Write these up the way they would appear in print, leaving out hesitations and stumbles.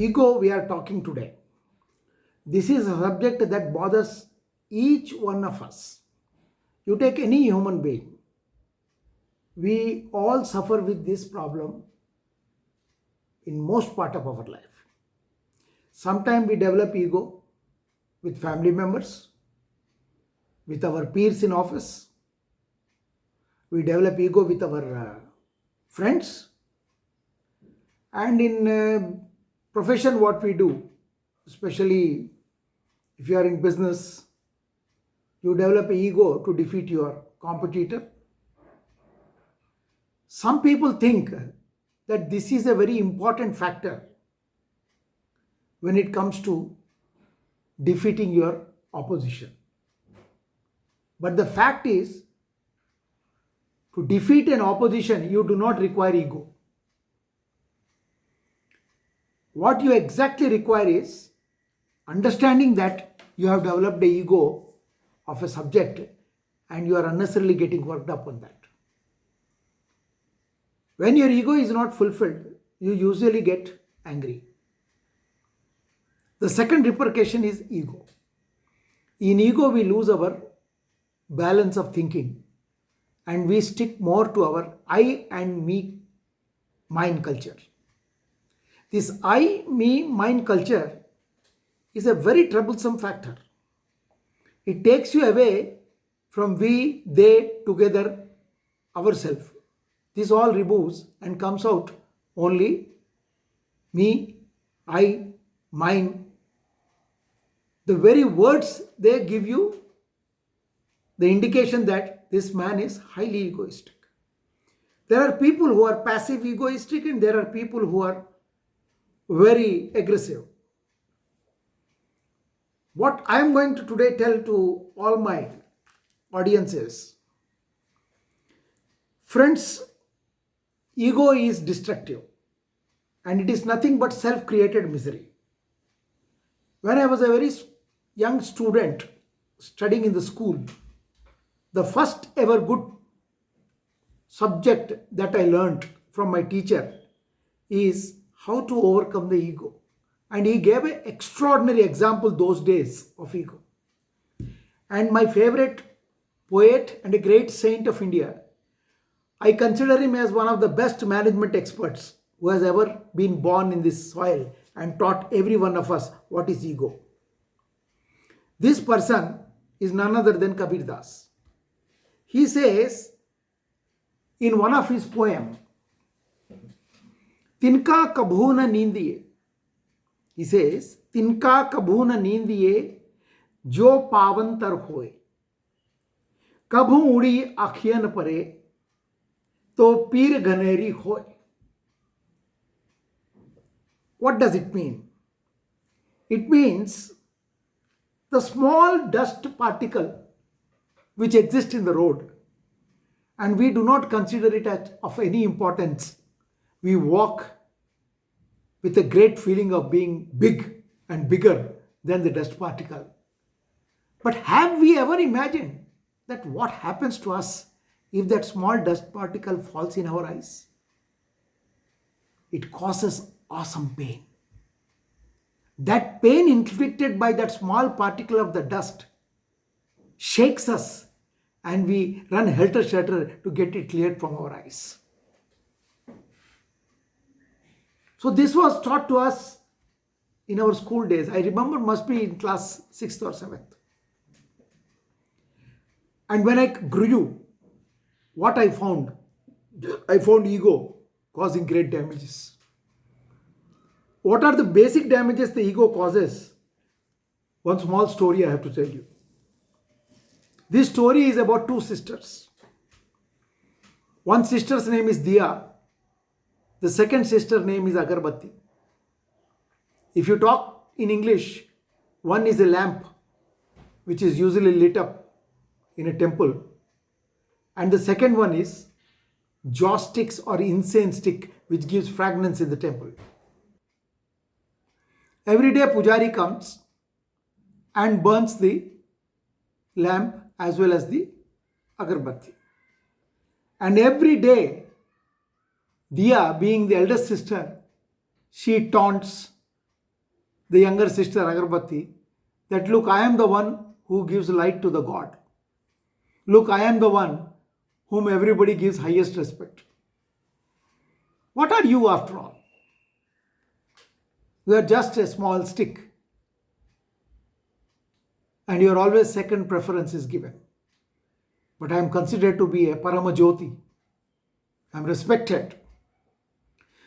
ego we are talking today. This is a subject that bothers each one of us. You take any human being, we all suffer with this problem in most part of our life. Sometimes we develop ego with family members, with our peers in office. We develop ego with our friends, and in profession what we do, especially if you are in business, you develop ego to defeat your competitor. Some people think that this is a very important factor when it comes to defeating your opposition. But the fact is, to defeat an opposition, you do not require ego. What you exactly require is understanding that you have developed the ego of a subject and you are unnecessarily getting worked up on that. When your ego is not fulfilled, you usually get angry. The second repercussion is ego. In ego, we lose our balance of thinking and we stick more to our I and me mind culture. This I, me, mind culture is a very troublesome factor. It takes you away from we, they, together, ourselves. This all removes and comes out only me, I, mine. The very words they give you the indication that this man is highly egoistic. There are people who are passive egoistic and there are people who are very aggressive. What I am going to today tell to all my audiences, friends, ego is destructive and it is nothing but self-created misery. When I was a very young student studying in the school, the first ever good subject that I learned from my teacher is how to overcome the ego. And he gave an extraordinary example those days of ego. And my favorite poet and a great saint of India, I consider him as one of the best management experts who has ever been born in this soil and taught every one of us what is ego. This person is none other than Kabir Das. He says in one of his poems, Tinka kabhu na नींदिए. He says, Tinka kabhu na नींदिए जो पावंतर होए, कभू उड़ी आखियन परे तो पीर घनेरी होए. What does it mean? It means the small dust particle which exists in the road and we do not consider it as of any importance. We walk with a great feeling of being big and bigger than the dust particle. But have we ever imagined that what happens to us if that small dust particle falls in our eyes? It causes awesome pain. That pain inflicted by that small particle of the dust shakes us and we run helter-skelter to get it cleared from our eyes. So this was taught to us in our school days. I remember must be in class 6th or 7th. And when I grew, what I found ego causing great damages. What are the basic damages the ego causes? One small story I have to tell you. This story is about two sisters. One sister's name is Diya. The second sister name is Agarbatti. If you talk in English, one is a lamp which is usually lit up in a temple, and the second one is joss sticks or incense stick which gives fragrance in the temple. Every day Pujari comes and burns the lamp as well as the agarbatti. And every day Diya, being the eldest sister, she taunts the younger sister Agarbatti, that look, I am the one who gives light to the God. Look, I am the one whom everybody gives highest respect. What are you after all? You are just a small stick. And your always second preference is given. But I am considered to be a Paramajyoti. I am respected.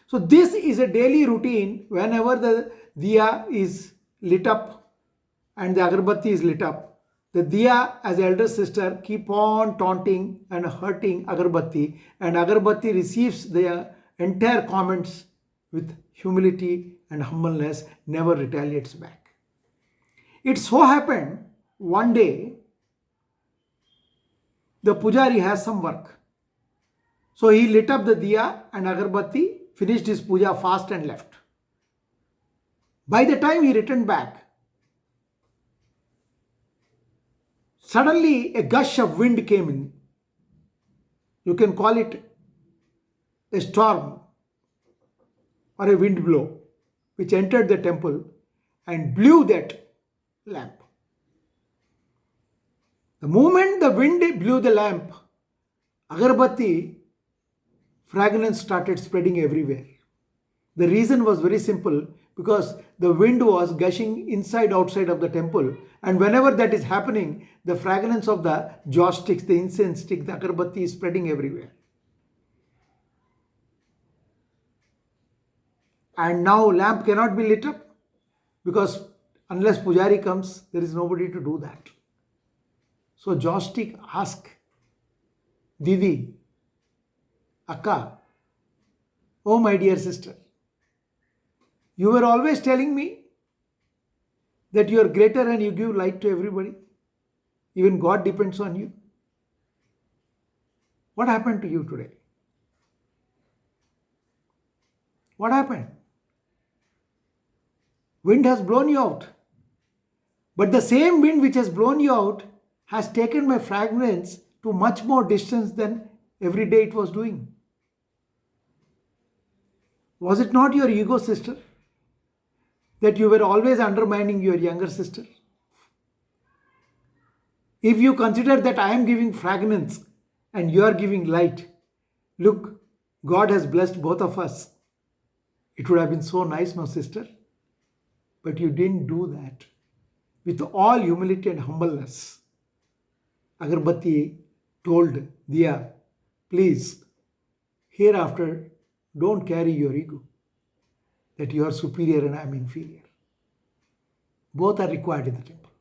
So this is a daily routine. Whenever the diya is lit up and the agarbatti is lit up, the diya as elder sister keep on taunting and hurting agarbatti, and agarbatti receives the entire comments with humility and humbleness, never retaliates back. It so happened one day the pujari has some work. So he lit up the diya and agarbatti, finished his puja fast and left. By the time he returned back, suddenly a gush of wind came in. You can call it a storm or a wind blow, which entered the temple and blew that lamp. The moment the wind blew the lamp, agarbatti fragrance started spreading everywhere. The reason was very simple, because the wind was gushing inside outside of the temple, and whenever that is happening, the fragrance of the joss sticks, the incense stick, the agarbatti is spreading everywhere. And now lamp cannot be lit up, because unless pujari comes, there is nobody to do that. So joss stick asked, Didi, Akka, oh my dear sister, you were always telling me that you are greater and you give light to everybody. Even God depends on you. What happened to you today? What happened? Wind has blown you out. But the same wind which has blown you out has taken my fragrance to much more distance than every day it was doing. Was it not your ego, sister, that you were always undermining your younger sister? If you consider that I am giving fragrance and you are giving light, look, God has blessed both of us. It would have been so nice, no, sister? But you didn't do that. With all humility and humbleness, Agarbatti told Diya, please, hereafter, don't carry your ego, that you are superior and I am inferior. Both are required in the temple.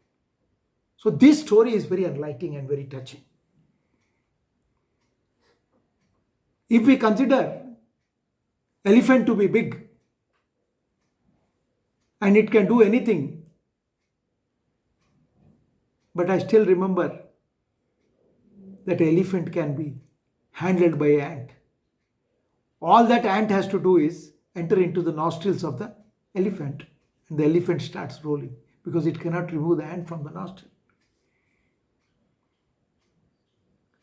So this story is very enlightening and very touching. If we consider elephant to be big and it can do anything, but I still remember that elephant can be handled by an ant. All that ant has to do is enter into the nostrils of the elephant, and the elephant starts rolling, because it cannot remove the ant from the nostril.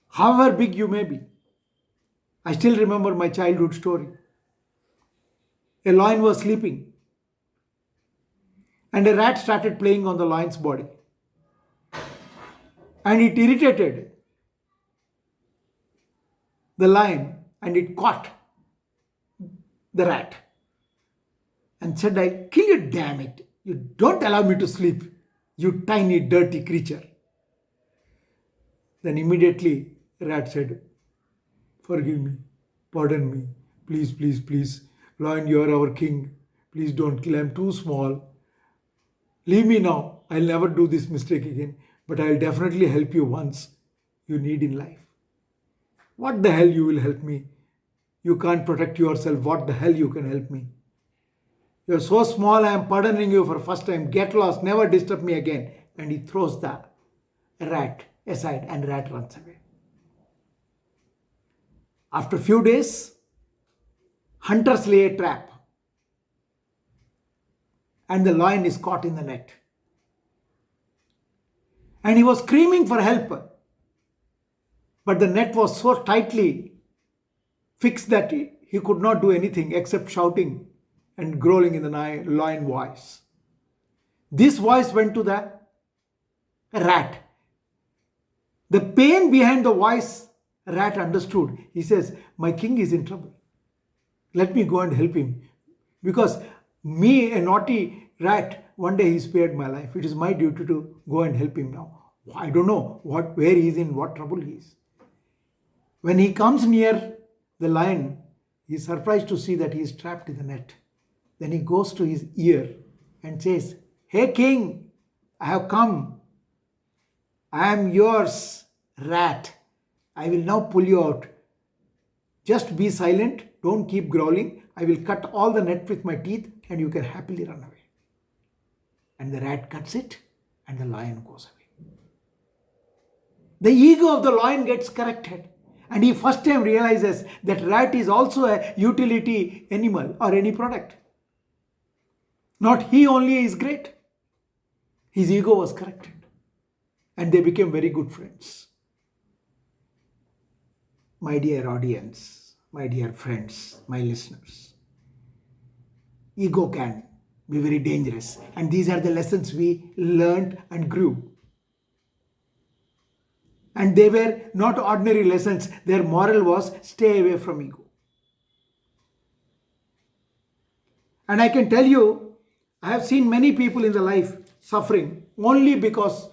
However big you may be, I still remember my childhood story. A lion was sleeping, and a rat started playing on the lion's body, and it irritated the lion, and it caught the rat and said, I'll kill you, damn it. You don't allow me to sleep, you tiny dirty creature. Then immediately the rat said, forgive me, pardon me, please, please, please. Lion, you are our king. Please don't kill, I'm too small. Leave me now. I'll never do this mistake again, but I'll definitely help you once you need in life. What the hell you will help me? You can't protect yourself. What the hell you can help me? You're so small, I am pardoning you for first time. Get lost, never disturb me again. And he throws the rat aside and rat runs away. After a few days, hunters lay a trap and the lion is caught in the net. And he was screaming for help. But the net was so tightly fixed that he could not do anything except shouting and growling in the lion voice. This voice went to the rat. The pain behind the voice, rat understood. He says, my king is in trouble. Let me go and help him. Because me, a naughty rat, one day he spared my life. It is my duty to go and help him now. I don't know where he is in, what trouble he is. When he comes near the lion, he is surprised to see that he is trapped in the net. Then he goes to his ear and says, hey king, I have come. I am yours, rat. I will now pull you out. Just be silent. Don't keep growling. I will cut all the net with my teeth and you can happily run away. And the rat cuts it and the lion goes away. The ego of the lion gets corrected. And he first time realizes that rat is also a utility animal or any product. Not he only is great. His ego was corrected. And they became very good friends. My dear audience, my dear friends, my listeners, ego can be very dangerous. And these are the lessons we learned and grew. And they were not ordinary lessons. Their moral was stay away from ego. And I can tell you, I have seen many people in the life suffering only because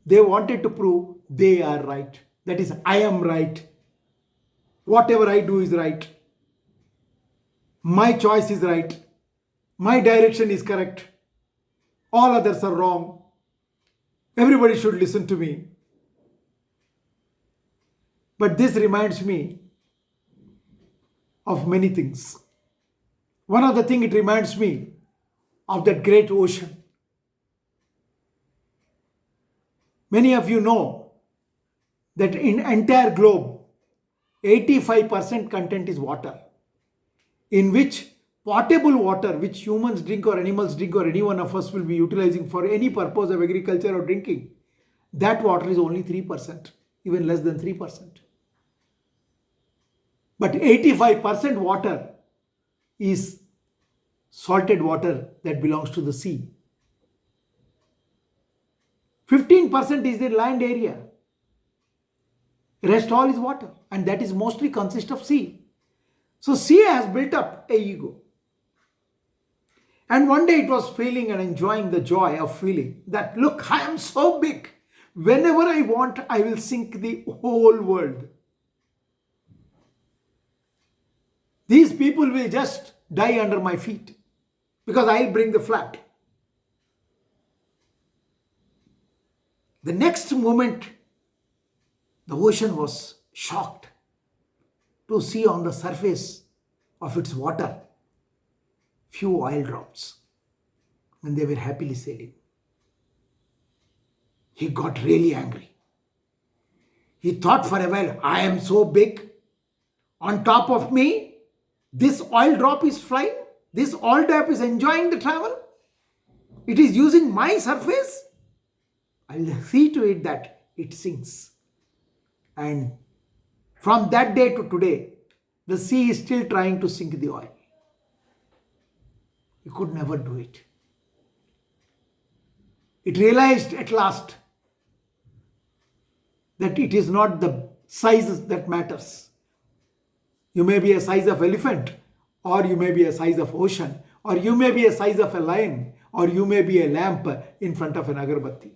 they wanted to prove they are right. That is, I am right. Whatever I do is right. My choice is right. My direction is correct. All others are wrong. Everybody should listen to me. But this reminds me of many things. One of the things it reminds me of that great ocean. Many of you know that in entire globe, 85% content is water, in which potable water, which humans drink or animals drink or any one of us will be utilizing for any purpose of agriculture or drinking, that water is only 3%, even less than 3%. But 85% water is salted water that belongs to the sea. 15% is the land area. Rest all is water, and that is mostly consists of sea. So sea has built up a ego. And one day it was feeling and enjoying the joy of feeling that, look, I am so big. Whenever I want, I will sink the whole world. These people will just die under my feet because I'll bring the flood. The next moment, the ocean was shocked to see on the surface of its water few oil drops, and they were happily sailing. He got really angry. He thought for a while, I am so big. On top of me, this oil drop is flying. This oil drop is enjoying the travel. It is using my surface. I'll see to it that it sinks. And from that day to today, the sea is still trying to sink the oil. It could never do it. It realized at last that it is not the size that matters. You may be a size of elephant, or you may be a size of ocean, or you may be a size of a lion, or you may be a lamp in front of an agarbatti.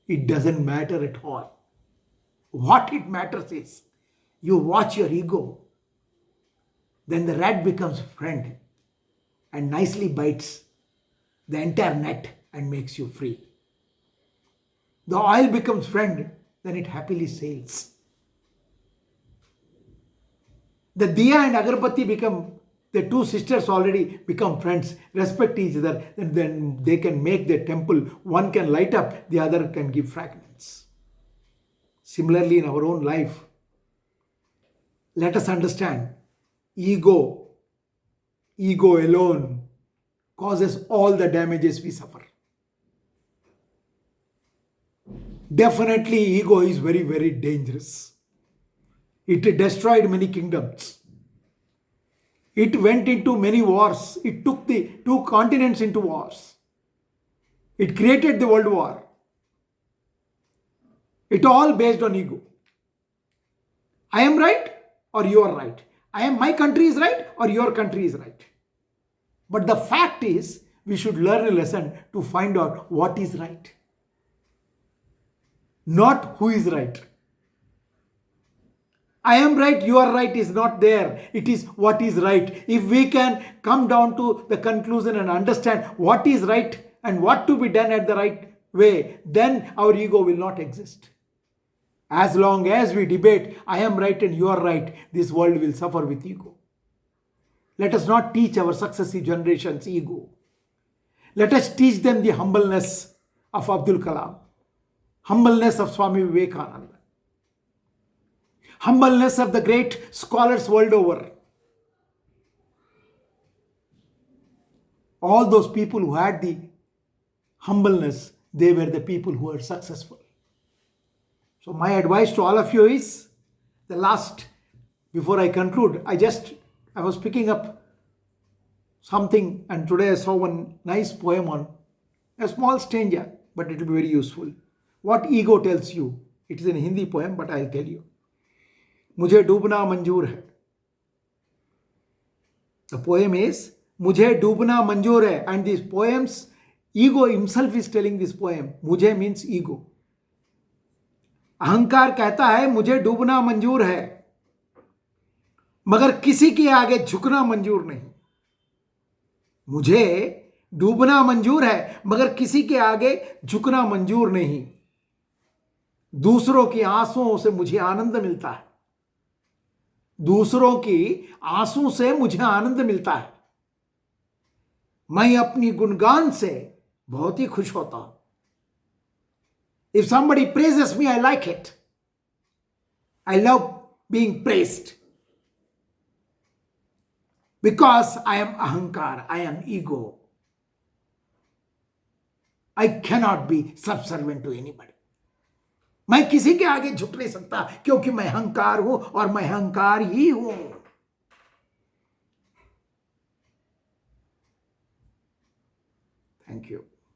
It doesn't matter at all. What it matters is, you watch your ego, then the rat becomes friend and nicely bites the entire net and makes you free. The oil becomes friend, then it happily sails. The diya and agarbatti become, the two sisters already become friends, respect each other, and then they can make their temple. One can light up, the other can give fragments. Similarly, in our own life, let us understand, ego alone causes all the damages we suffer. Definitely, ego is very, very dangerous. It destroyed many kingdoms. It went into many wars. It took the two continents into wars. It created the world war. It all based on ego. I am right or you are right. My country is right or your country is right. But the fact is, we should learn a lesson to find out what is right. Not who is right. I am right, you are right is not there. It is what is right. If we can come down to the conclusion and understand what is right and what to be done at the right way, then our ego will not exist. As long as we debate, I am right and you are right, this world will suffer with ego. Let us not teach our successive generations ego. Let us teach them the humbleness of Abdul Kalam, humbleness of Swami Vivekananda, humbleness of the great scholars world over. All those people who had the humbleness, they were the people who were successful. So my advice to all of you is, before I conclude, I was picking up something and today I saw one nice poem on a small stranger, but it will be very useful. What ego tells you. It is in a Hindi poem, but I'll tell you. मुझे डूबना मंजूर है. The poem is, मुझे डूबना मंजूर है. And this poem's ego himself is telling this poem. मुझे means ego. अहंकार कहता है मुझे डूबना मंजूर है, मगर किसी के आगे झुकना मंजूर नहीं. मुझे डूबना मंजूर है, मगर किसी के आगे झुकना मंजूर नहीं. दूसरों की आंसुओं से मुझे आनंद मिलता है. दूसरों की आंसू से मुझे आनंद मिलता है. मैं अपनी गुणगान से बहुत ही खुश होता हूं. If somebody praises me, I like it. I love being praised. Because I am ahankar, I am ego. I cannot be subservient to anybody. मैं किसी के आगे झुक नहीं सकता क्योंकि मैं अहंकार हूं और मैं अहंकार ही हूं. Thank you.